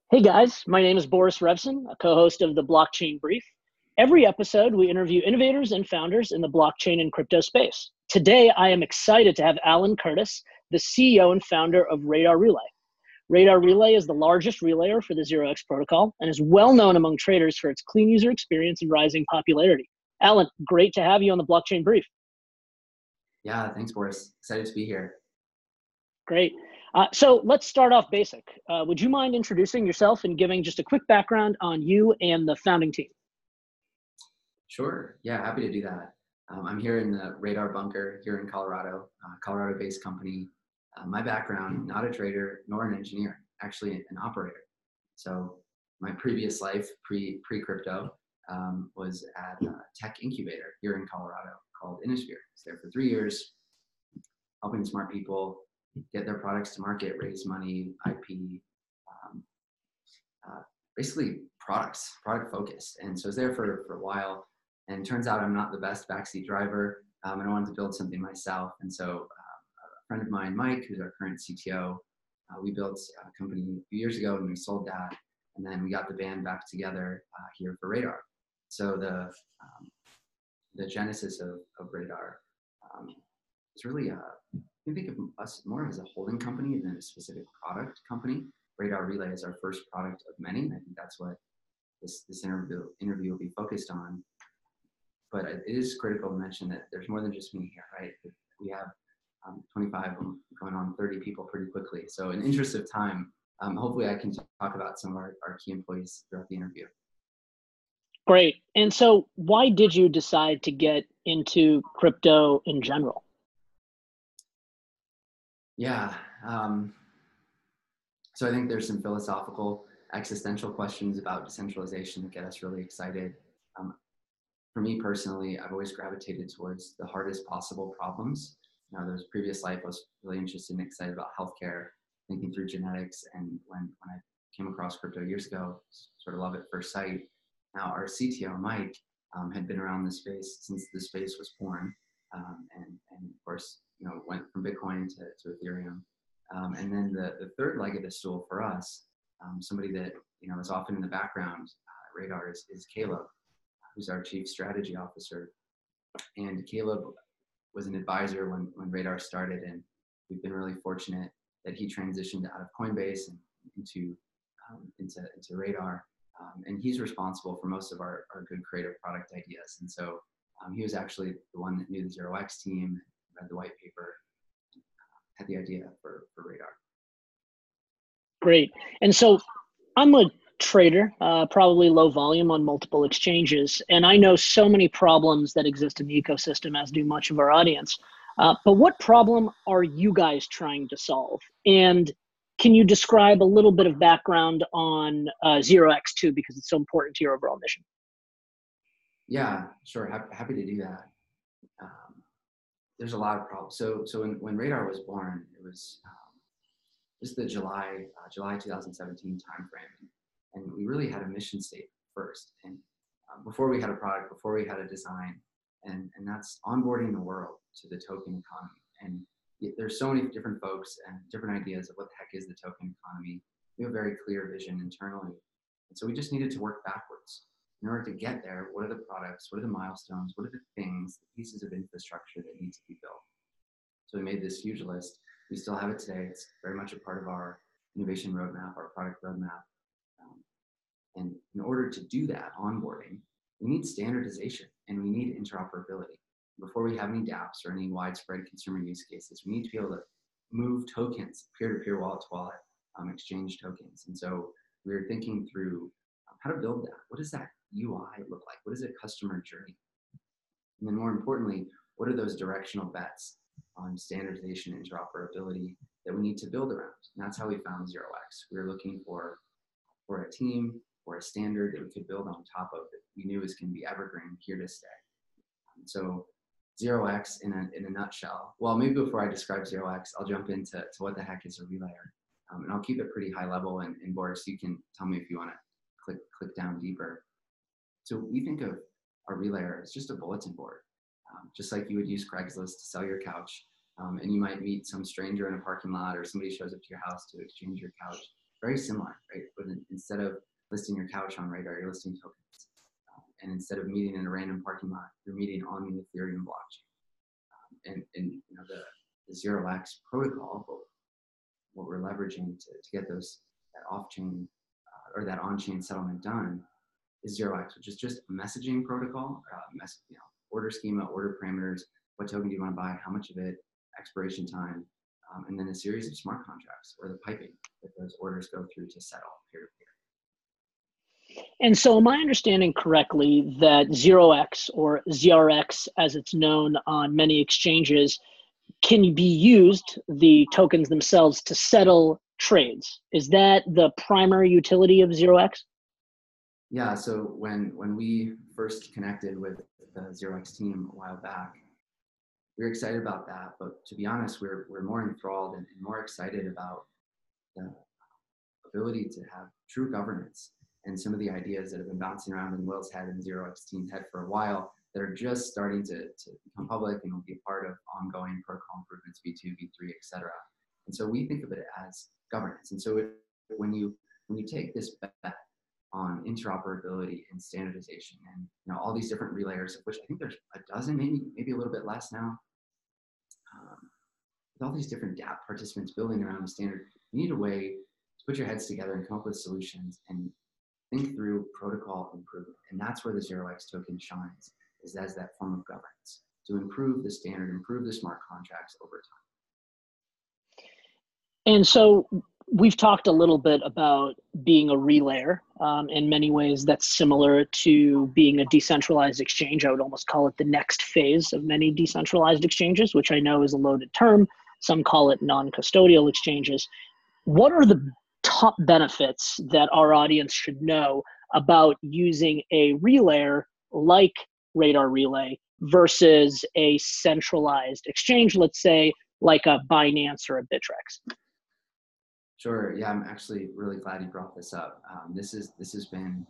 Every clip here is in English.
Hey guys, my name is Boris Revson, a co-host of the Blockchain Brief. Every episode, we interview innovators and founders in the blockchain and crypto space. Today, I am excited to have Alan Curtis, the CEO and founder of Radar Relay. Radar Relay is the largest relayer for the 0x protocol and is well known among traders for its clean user experience and rising popularity. Alan, great to have you on the Blockchain Brief. Yeah, thanks, Boris. Excited to be here. Great. So let's start off basic. Would you mind introducing yourself and giving just a quick background on you and the founding team? Sure. Yeah, happy to do that. I'm here in the Radar bunker here in Colorado, Colorado-based company. My background, not a trader nor an engineer, actually an operator. So my previous life, pre-crypto, was at a tech incubator here in Colorado called Innisphere. I was there for 3 years, helping smart people get their products to market, raise money, IP, basically product focused. And so I was there for a while, and it turns out I'm not the best backseat driver, and I wanted to build something myself. And so a friend of mine, Mike, who's our current CTO, we built a company a few years ago and we sold that. And then we got the band back together here for Radar. So the genesis of Radar is really you can think of us more as a holding company than a specific product company. Radar Relay is our first product of many. I think that's what this interview will be focused on. But it is critical to mention that there's more than just me here, right? We have 25 going on 30 people pretty quickly. So in interest of time, hopefully I can talk about some of our key employees throughout the interview. Great. And so why did you decide to get into crypto in general? Yeah. So I think there's some philosophical, existential questions about decentralization that get us really excited. For me personally, I've always gravitated towards the hardest possible problems. There's previous life, I was really interested and excited about healthcare, thinking through genetics. And when I came across crypto years ago, sort of love at first sight. Now our CTO, Mike, had been around the space since the space was born. And of course, went from Bitcoin to Ethereum. And then the third leg of the stool for us, somebody that is often in the background, Radar, is Caleb, who's our chief strategy officer. And Caleb was an advisor when Radar started, and we've been really fortunate that he transitioned out of Coinbase and into Radar. And he's responsible for most of our good creative product ideas. And so he was actually the one that knew the 0x team, read the white paper, had the idea for Radar. Great. And so I'm a trader, probably low volume on multiple exchanges, and I know so many problems that exist in the ecosystem, as do much of our audience. But what problem are you guys trying to solve? And can you describe a little bit of background on 0x2, because it's so important to your overall mission? Yeah, sure. Happy to do that. There's a lot of problems. So when Radar was born, it was just the July 2017 timeframe, and we really had a mission statement first. And before we had a product, before we had a design, and that's onboarding the world to the token economy. And there's so many different folks and different ideas of what the heck is the token economy. We have a very clear vision internally, and so we just needed to work backwards. In order to get there, what are the products, what are the milestones, what are the things, the pieces of infrastructure that need to be built? So we made this huge list. We still have it today. It's very much a part of our innovation roadmap, our product roadmap. And in order to do that onboarding, we need standardization and we need interoperability. Before we have any dApps or any widespread consumer use cases, we need to be able to move tokens, peer-to-peer, wallet-to-wallet, exchange tokens. And so we were thinking through how to build that. What does that UI look like? What is a customer journey? And then more importantly, what are those directional bets on standardization and interoperability that we need to build around? And that's how we found 0x. We were looking for a team or a standard that we could build on top of that we knew was going to be evergreen, here to stay. So 0x in a nutshell. Well, maybe before I describe 0x, I'll jump into what the heck is a relayer. And I'll keep it pretty high level, and Boris, you can tell me if you want to click down deeper. So we think of a relayer as just a bulletin board, just like you would use Craigslist to sell your couch. And you might meet some stranger in a parking lot, or somebody shows up to your house to exchange your couch. very similar, right? But instead of listing your couch on Radar, you're listing tokens. And instead of meeting in a random parking lot, you're meeting on the Ethereum blockchain. And you know, the 0x protocol, what we're leveraging to get that off-chain or that on-chain settlement done is 0x, which is just a messaging protocol, order schema, order parameters, what token do you want to buy, how much of it, expiration time, and then a series of smart contracts or the piping that those orders go through to settle peer-to-peer. And so am I understanding correctly that 0x or ZRX, as it's known on many exchanges, can be used, the tokens themselves, to settle trades? Is that the primary utility of 0x? Yeah, so when we first connected with the 0x team a while back, we were excited about that, but to be honest, we're more enthralled and more excited about the ability to have true governance and some of the ideas that have been bouncing around in Will's head and 0x team's head for a while that are just starting to become public and will be a part of ongoing protocol improvements, V2, V3, et cetera. And so we think of it as governance. And so when you take this bet on interoperability and standardization and, you know, all these different relayers, of which I think there's a dozen, maybe a little bit less now, with all these different DApp participants building around the standard, you need a way to put your heads together and come up with solutions and think through protocol improvement. And that's where the 0x token shines, is as that form of governance to improve the standard, improve the smart contracts over time. And so we've talked a little bit about being a relayer. In many ways, that's similar to being a decentralized exchange. I would almost call it the next phase of many decentralized exchanges, which I know is a loaded term. Some call it non-custodial exchanges. What are the top benefits that our audience should know about using a relayer like Radar Relay versus a centralized exchange, let's say like a Binance or a Bittrex? Sure. Yeah, I'm actually really glad you brought this up. This has been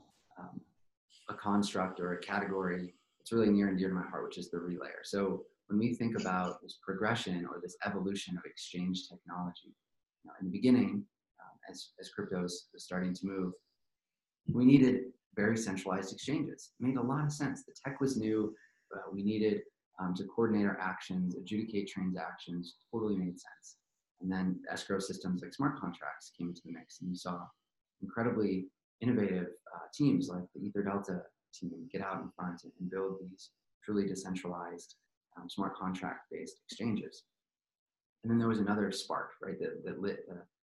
a construct or a category that's really near and dear to my heart, which is the relayer. So when we think about this progression or this evolution of exchange technology, you know, in the beginning, as crypto was starting to move, we needed very centralized exchanges. It made a lot of sense. The tech was new. We needed to coordinate our actions, adjudicate transactions. Totally made sense. And then escrow systems like smart contracts came into the mix, and you saw incredibly innovative teams like the EtherDelta team get out in front and build these truly decentralized smart contract-based exchanges. And then there was another spark, right, that lit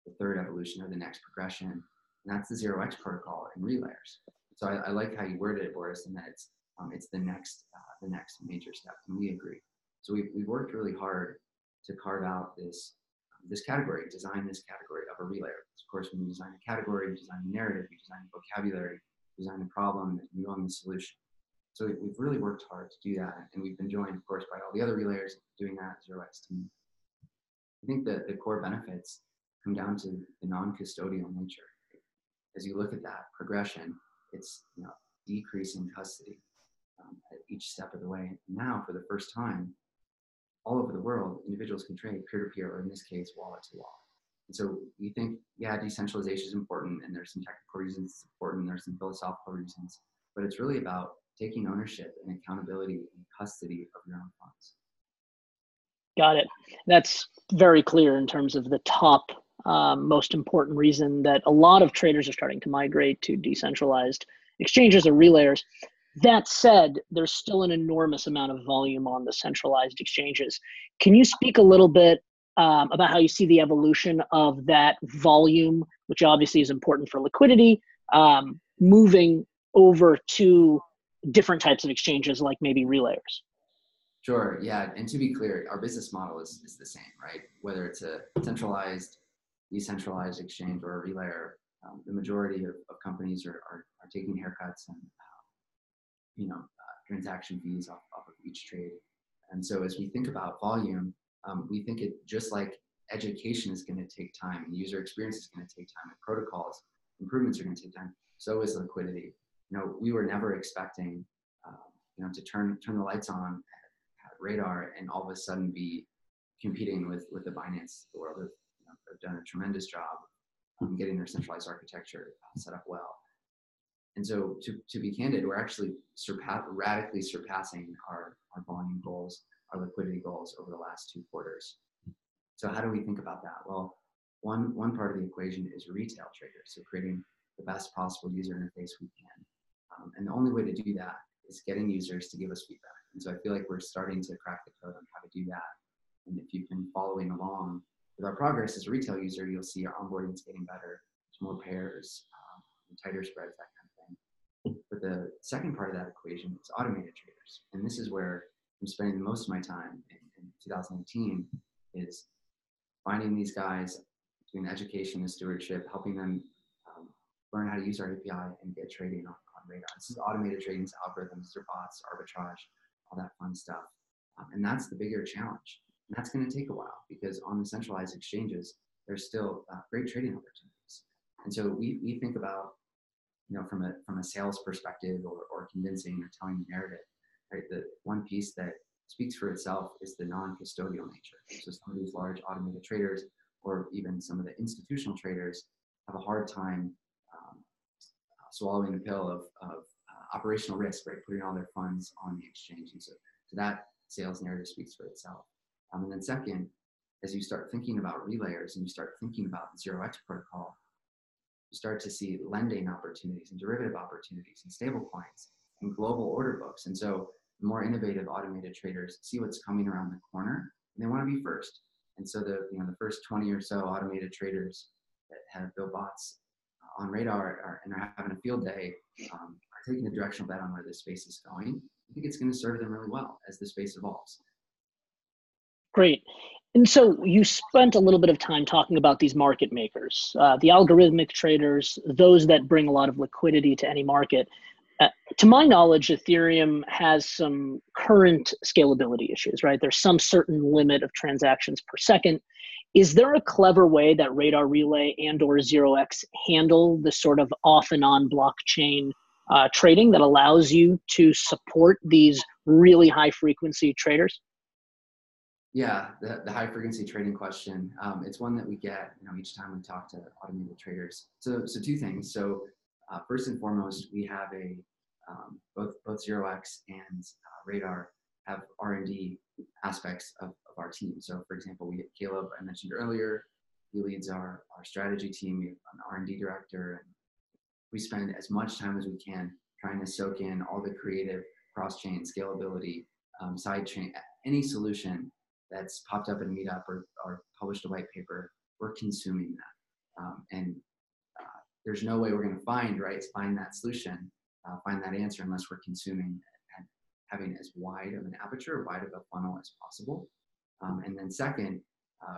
the third evolution or the next progression, and that's the 0x protocol and relayers. So I like how you worded it, Boris, and that it's the next major step, and we agree. So we've worked really hard to carve out this category, design this category of a relayer. Of course, when you design a category, you design a narrative, you design a vocabulary, you design a problem, and you own the solution. So we've really worked hard to do that, and we've been joined, of course, by all the other relayers doing that 0x team. I think that the core benefits come down to the non-custodial nature. As you look at that progression, it's, you know, decreasing custody at each step of the way. And now, for the first time, all over the world, individuals can trade peer-to-peer, or in this case, wallet-to-wallet. And so we think, yeah, decentralization is important, and there's some technical reasons it's important, there's some philosophical reasons, but it's really about taking ownership and accountability and custody of your own funds. Got it. That's very clear in terms of the top most important reason that a lot of traders are starting to migrate to decentralized exchanges or relayers. That said, there's still an enormous amount of volume on the centralized exchanges. Can you speak a little bit about how you see the evolution of that volume, which obviously is important for liquidity, moving over to different types of exchanges like maybe relayers? Sure, yeah, and to be clear, our business model is the same, right? Whether it's a centralized, decentralized exchange or a relayer, the majority of companies are taking haircuts and transaction fees off of each trade. And so as we think about volume, we think it just like education is going to take time, and user experience is going to take time, and protocols improvements are going to take time. So is liquidity. You know, we were never expecting to turn the lights on at Radar and all of a sudden be competing with the Binance of the world. Have done a tremendous job getting their centralized architecture set up well. And so to be candid, we're actually radically surpassing our volume goals, our liquidity goals over the last 2 quarters. So how do we think about that? Well, one part of the equation is retail traders, so creating the best possible user interface we can. And the only way to do that is getting users to give us feedback. And so I feel like we're starting to crack the code on how to do that. And if you've been following along with our progress as a retail user, you'll see our onboarding is getting better. There's more pairs, tighter spreads, that kind of thing. But the second part of that equation is automated traders. And this is where I'm spending most of my time in 2018 is finding these guys, doing education and stewardship, helping them learn how to use our API and get trading on Radar. This is automated trading, algorithms, or bots, arbitrage, all that fun stuff. And that's the bigger challenge. And that's going to take a while because on the centralized exchanges, there's still great trading opportunities. And so we think about, from a sales perspective or convincing or telling the narrative, right? The one piece that speaks for itself is the non-custodial nature. So some of these large automated traders or even some of the institutional traders have a hard time swallowing the pill of operational risk, right? Putting all their funds on the exchange. And so that sales narrative speaks for itself. And then second, as you start thinking about relayers and you start thinking about the 0x protocol, you start to see lending opportunities and derivative opportunities and stable coins and global order books. And so the more innovative automated traders see what's coming around the corner and they want to be first. And so the first 20 or so automated traders that have built bots on Radar and are having a field day, are taking a directional bet on where this space is going. I think it's going to serve them really well as the space evolves. Great. And so you spent a little bit of time talking about these market makers, the algorithmic traders, those that bring a lot of liquidity to any market. To my knowledge, Ethereum has some current scalability issues, right? There's some certain limit of transactions per second. Is there a clever way that Radar Relay and or 0x handle the sort of off and on blockchain trading that allows you to support these really high frequency traders? Yeah, the high frequency trading question. It's one that we get, each time we talk to automated traders. So 2 things. So first and foremost, we have both 0x and Radar have R&D aspects of our team. So for example, we have Caleb, I mentioned earlier. He leads our strategy team. We have an R&D director, and we spend as much time as we can trying to soak in all the creative cross-chain scalability, sidechain, any solution that's popped up in a meetup or published a white paper. We're consuming that. And there's no way we're going to find that solution, find that answer unless we're consuming and having as wide of an aperture, wide of a funnel as possible. And then second,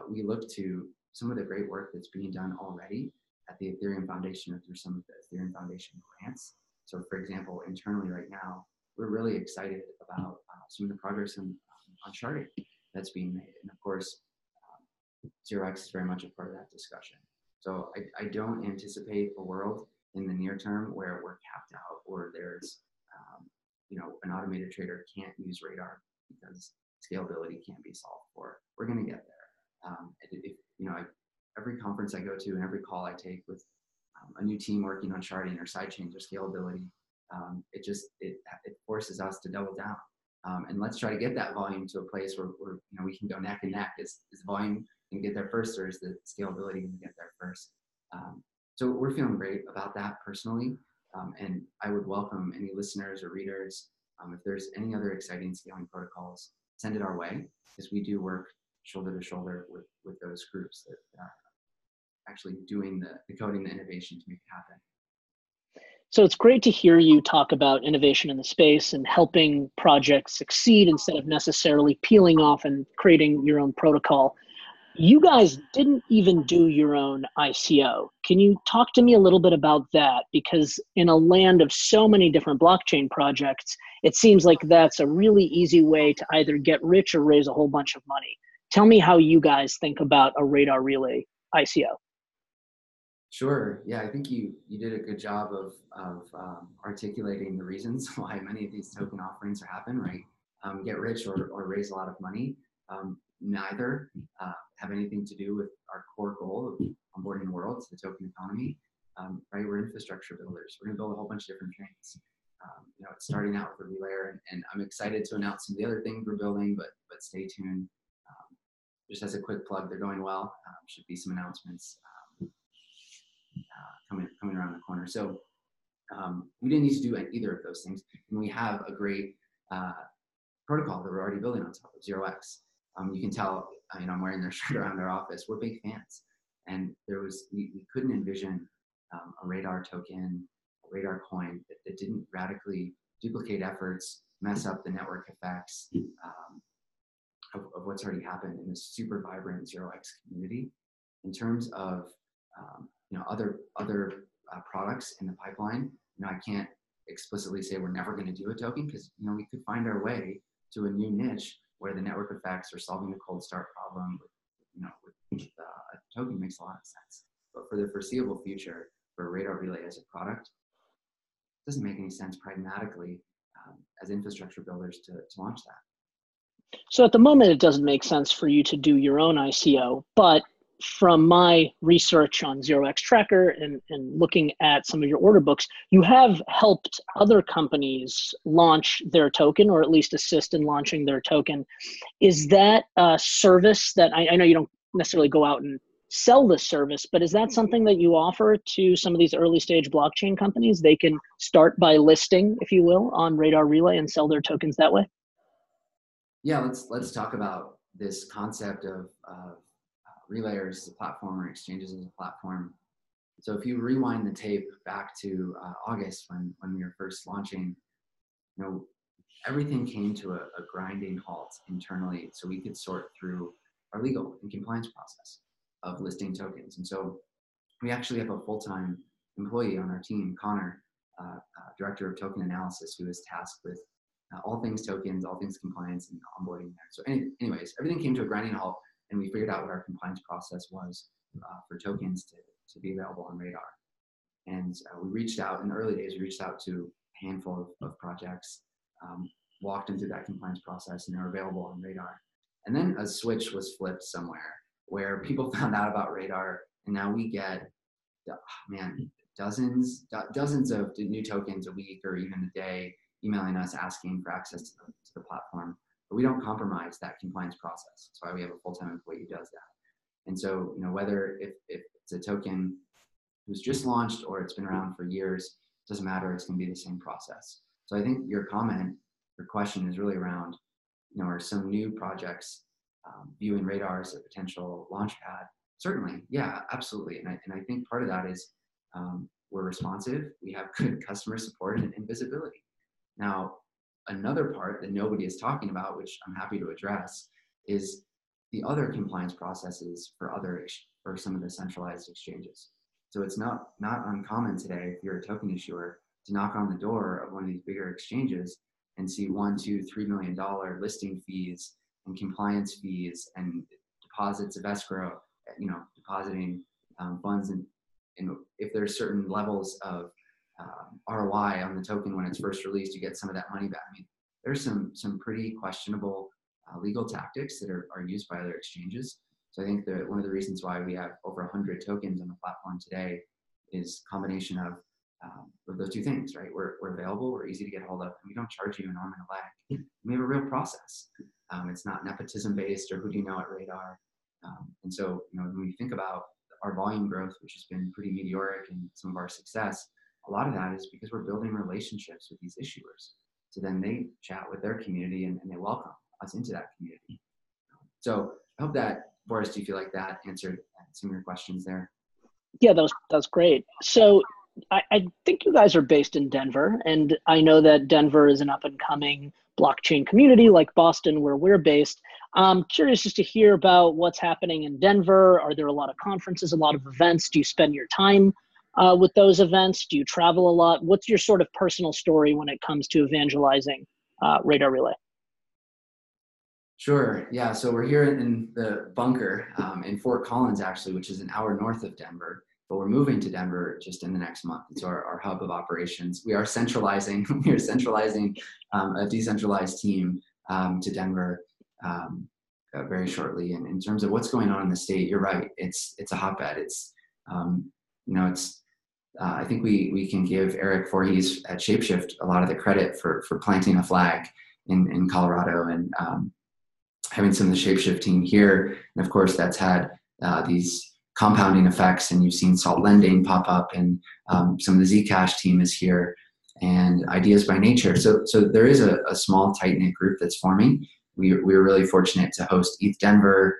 we look to some of the great work that's being done already at the Ethereum Foundation or through some of the Ethereum Foundation grants. So for example, internally right now, we're really excited about some of the progress on sharding that's being made. And of course, 0x is very much a part of that discussion. So I don't anticipate a world in the near term where we're capped out or there's, an automated trader can't use Radar because scalability can't be solved for. We're going to get there. Every conference I go to and every call I take with a new team working on sharding or sidechains or scalability, it forces us to double down. And let's try to get that volume to a place where we can go neck and neck. Is volume going to get there first, or is the scalability going to get there first? So we're feeling great about that personally. And I would welcome any listeners or readers, if there's any other exciting scaling protocols, send it our way, because we do work shoulder to shoulder with those groups that are actually doing the coding, the innovation to make it happen. So it's great to hear you talk about innovation in the space and helping projects succeed instead of necessarily peeling off and creating your own protocol. You guys didn't even do your own ICO. Can you talk to me a little bit about that? Because in a land of so many different blockchain projects, it seems like that's a really easy way to either get rich or raise a whole bunch of money. Tell me how you guys think about a Radar Relay ICO. Sure. Yeah, I think you did a good job of articulating the reasons why many of these token offerings are happening, right? Get rich or raise a lot of money. neither have anything to do with our core goal of onboarding the world to the token economy. Right, we're infrastructure builders. We're going to build a whole bunch of different things. It's starting out with a relayer, and I'm excited to announce some of the other things we're building, but stay tuned. Just as a quick plug, they're going well. Should be some announcements coming around the corner. So we didn't need to do either of those things, and we have a great protocol that we're already building on top of 0x. You can tell, I'm wearing their shirt around our office. We're big fans, and we couldn't envision a radar token, a radar coin that didn't radically duplicate efforts, mess up the network effects of what's already happened in this super vibrant 0x community. In terms of other products in the pipeline, I can't explicitly say we're never going to do a token, because we could find our way to a new niche where the network effects are solving the cold start problem with a token makes a lot of sense. But for the foreseeable future, for Radar Relay as a product, it doesn't make any sense pragmatically as infrastructure builders to launch that. So at the moment, it doesn't make sense for you to do your own ICO, but from my research on 0x Tracker and looking at some of your order books, you have helped other companies launch their token, or at least assist in launching their token. Is that a service that, I know you don't necessarily go out and sell the service, but is that something that you offer to some of these early stage blockchain companies? They can start by listing, if you will, on Radar Relay and sell their tokens that way? Yeah, let's talk about this concept of relayers as a platform or exchanges as a platform. So if you rewind the tape back to August when we were first launching, everything came to a grinding halt internally, so we could sort through our legal and compliance process of listing tokens. And so we actually have a full-time employee on our team, Connor, director of token analysis, who is tasked with all things tokens, all things compliance, and onboarding there. So anyways, everything came to a grinding halt, and we figured out what our compliance process was for tokens to be available on Radar. And we reached out, in the early days, we reached out to a handful of projects, walked them through that compliance process, and they're available on Radar. And then a switch was flipped somewhere where people found out about Radar, and now we get, dozens of new tokens a week or even a day emailing us asking for access to the platform. But we don't compromise that compliance process. That's why we have a full-time employee who does that. And so, whether if it's a token who's just launched or it's been around for years, it doesn't matter, it's going to be the same process. So I think your question is really around, are some new projects viewing Radar as a potential launch pad? Certainly, yeah, absolutely. And I think part of that is we're responsive, we have good customer support and visibility. Now, another part that nobody is talking about, which I'm happy to address, is the other compliance processes for some of the centralized exchanges. So it's not uncommon today, if you're a token issuer, to knock on the door of one of these bigger exchanges and see $1, $2, $3 million listing fees and compliance fees and deposits of escrow, depositing funds, and if there's certain levels of ROI on the token when it's first released, you get some of that money back. There's some pretty questionable legal tactics that are used by other exchanges. So I think that one of the reasons why we have over 100 tokens on the platform today is a combination of those two things, right? We're available, we're easy to get a hold of, and we don't charge you an arm and a leg. We have a real process. It's not nepotism based or who do you know at Radar. And so, when we think about our volume growth, which has been pretty meteoric, and some of our success, a lot of that is because we're building relationships with these issuers. So then they chat with their community and they welcome us into that community. So I hope that, Boris, do you feel like that answered some of your questions there? Yeah, that was great. So I think you guys are based in Denver, and I know that Denver is an up and coming blockchain community like Boston, where we're based. I'm curious just to hear about what's happening in Denver. Are there a lot of conferences, a lot of events? Do you spend your time with those events? Do you travel a lot? What's your sort of personal story when it comes to evangelizing Radar Relay? Sure. Yeah. So we're here in the bunker in Fort Collins, actually, which is an hour north of Denver. But we're moving to Denver just in the next month. It's our hub of operations. We are centralizing. We are centralizing a decentralized team to Denver very shortly. And in terms of what's going on in the state, you're right. It's a hotbed. It's I think we can give Eric Voorhees at Shapeshift a lot of the credit for planting a flag in Colorado and having some of the Shapeshift team here. And of course, that's had these compounding effects, and you've seen Salt Lending pop up, and some of the Zcash team is here, and Ideas by Nature. So there is a small, tight-knit group that's forming. We were really fortunate to host ETH Denver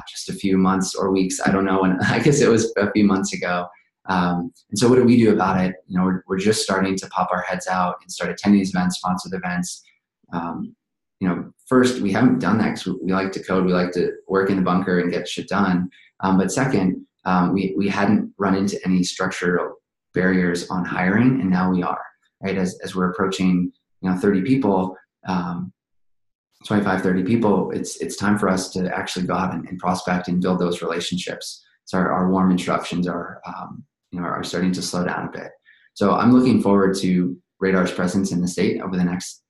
just a few months or weeks, I don't know, and I guess it was a few months ago. And so what do we do about it? We're just starting to pop our heads out and start attending these events, sponsored events. First, we haven't done that because we like to code, we like to work in the bunker and get shit done. But second, we hadn't run into any structural barriers on hiring, and now we are, right? As we're approaching, 30 people, 25, 30 people, it's time for us to actually go out and prospect and build those relationships. So our warm introductions are starting to slow down a bit. So I'm looking forward to Radar's presence in the state over the next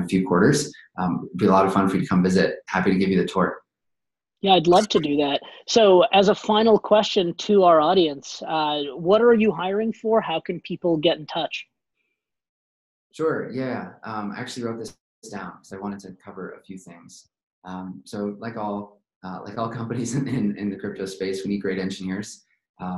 few quarters. It'd be a lot of fun for you to come visit. Happy to give you the tour. Yeah, I'd love to do that. So as a final question to our audience, what are you hiring for? How can people get in touch? Sure, yeah. I actually wrote this down because I wanted to cover a few things. So like all companies in the crypto space, we need great engineers. I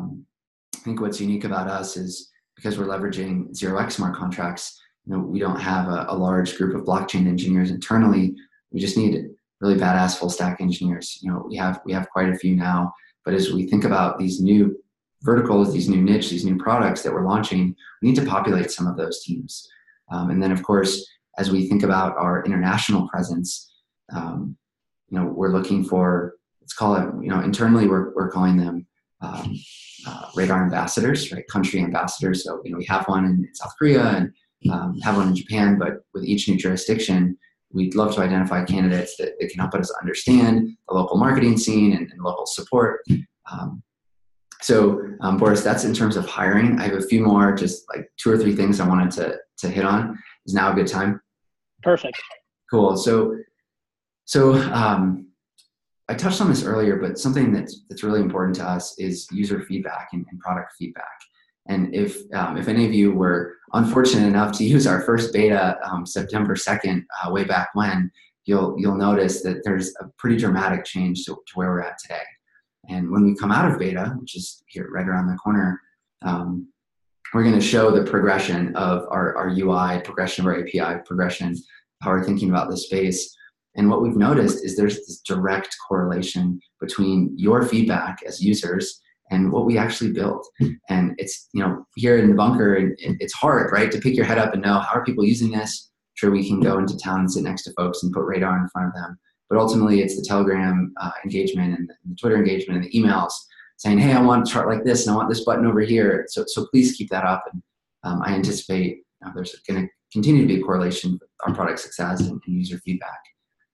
think what's unique about us is because we're leveraging 0x smart contracts, we don't have a large group of blockchain engineers internally. We just need really badass full stack engineers. We have quite a few now, but as we think about these new verticals, these new niche, these new products that we're launching, we need to populate some of those teams. And then of course, as we think about our international presence, we're looking for, let's call it, internally we're calling them Radar ambassadors, right? Country ambassadors. So, we have one in South Korea and have one in Japan, but with each new jurisdiction, we'd love to identify candidates that can help us understand the local marketing scene and local support. Boris, that's in terms of hiring. I have a few more, just like 2 or 3 things I wanted to hit on. Is now a good time? Perfect. Cool. So I touched on this earlier, but something that's really important to us is user feedback and product feedback. And if any of you were unfortunate enough to use our first beta September 2nd, way back when, you'll notice that there's a pretty dramatic change to where we're at today. And when we come out of beta, which is here right around the corner, we're going to show the progression of our UI, progression of our API, progression, how we're thinking about this space. And what we've noticed is there's this direct correlation between your feedback as users and what we actually build. And it's, here in the bunker, it's hard, right, to pick your head up and know how are people using this. Sure, we can go into town and sit next to folks and put Radar in front of them. But ultimately, it's the Telegram engagement and the Twitter engagement and the emails saying, hey, I want a chart like this and I want this button over here. So please keep that up. And I anticipate there's going to continue to be a correlation with our product success and user feedback.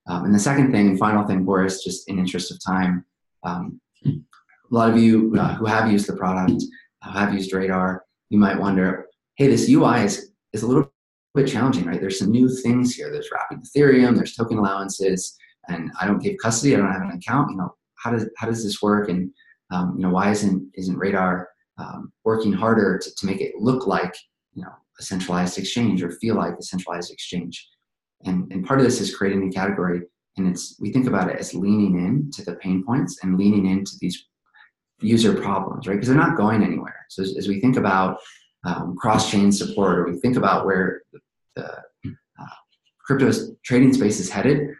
And the second thing and final thing, Boris, just in interest of time, a lot of you who have used the product, have used Radar, you might wonder, hey, this UI is a little bit challenging, right? There's some new things here. There's wrapping Ethereum, there's token allowances, and I don't give custody, I don't have an account. How does this work? And why isn't Radar working harder to make it look like a centralized exchange or feel like a centralized exchange? And part of this is creating a category, and we think about it as leaning in to the pain points and leaning into these user problems, right? Because they're not going anywhere. So as we think about cross-chain support, or we think about where the crypto trading space is headed,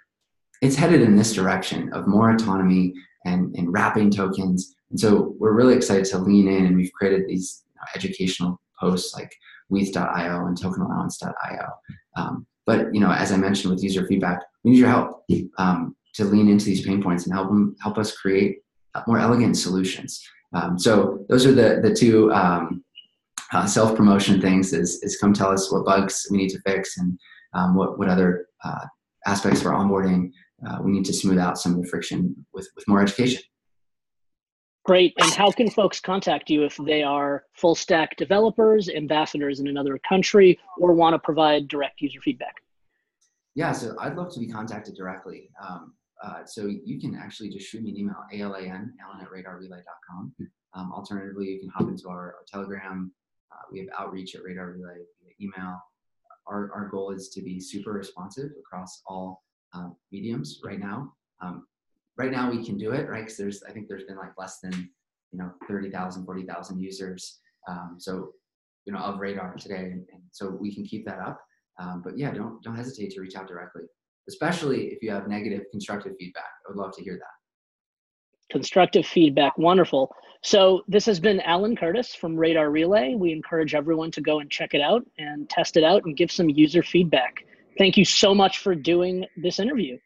it's headed in this direction of more autonomy and wrapping tokens. And so we're really excited to lean in, and we've created these educational posts like WETH.io and tokenallowance.io. But as I mentioned with user feedback, we need your help to lean into these pain points and help us create more elegant solutions. So those are the 2 self-promotion things: is come tell us what bugs we need to fix, and what other aspects of our onboarding we need to smooth out some of the friction with more education. Great. And how can folks contact you if they are full stack developers, ambassadors in another country, or want to provide direct user feedback? Yeah, so I'd love to be contacted directly. So you can actually just shoot me an email, Alan@radarrelay.com. Alternatively, you can hop into our Telegram. We have outreach at Radar Relay via email. Our goal is to be super responsive across all mediums right now. Right now we can do it, right? Because I think there's been like less than 30,000, 40,000 users. So of Radar today, and so we can keep that up. But yeah, don't hesitate to reach out directly, especially if you have negative, constructive feedback. I would love to hear that. Constructive feedback, wonderful. So this has been Alan Curtis from Radar Relay. We encourage everyone to go and check it out and test it out and give some user feedback. Thank you so much for doing this interview.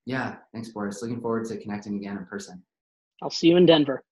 Yeah, thanks, Boris. Looking forward to connecting again in person. I'll see you in Denver.